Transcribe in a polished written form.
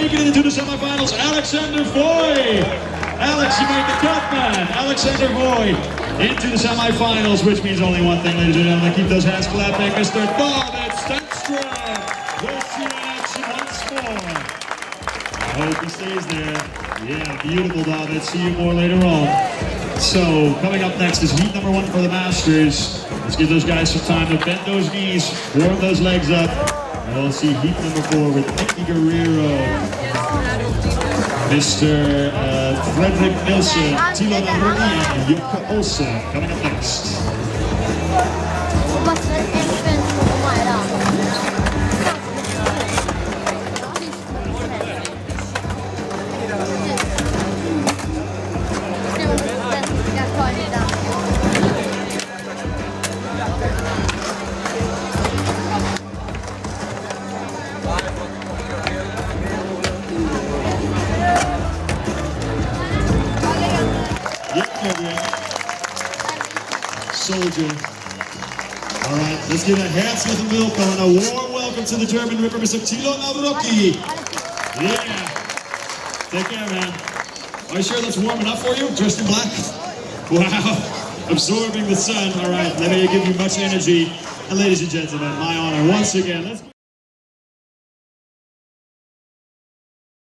making it into the semifinals, Alexander Foy. Alex, you made the cut, man. Alexander Foy into the semifinals, which means only one thing, ladies and gentlemen. Keep those hands clapping, Mr. David Stenström. We'll see you in action once more. I hope he stays there. Yeah, beautiful, David. See you more later on. So, coming up next is heat number 1 for the Masters. Let's give those guys some time to bend those knees, warm those legs up. And we'll see heat number 4 with Nicky Guerrero, Mr. Fredrik Nilsson, Tilo Naroni, and Jukka Olsen coming up next. Soldier. All right, let's give a herzlichen Willkommen and a warm welcome to the German Ripper, Mr. Tilo Naroni. Yeah. Take care, man. Are you sure that's warm enough for you? Dressed in black? Wow. Absorbing the sun. All right, let me give you much energy. And ladies and gentlemen, my honor once again. Let's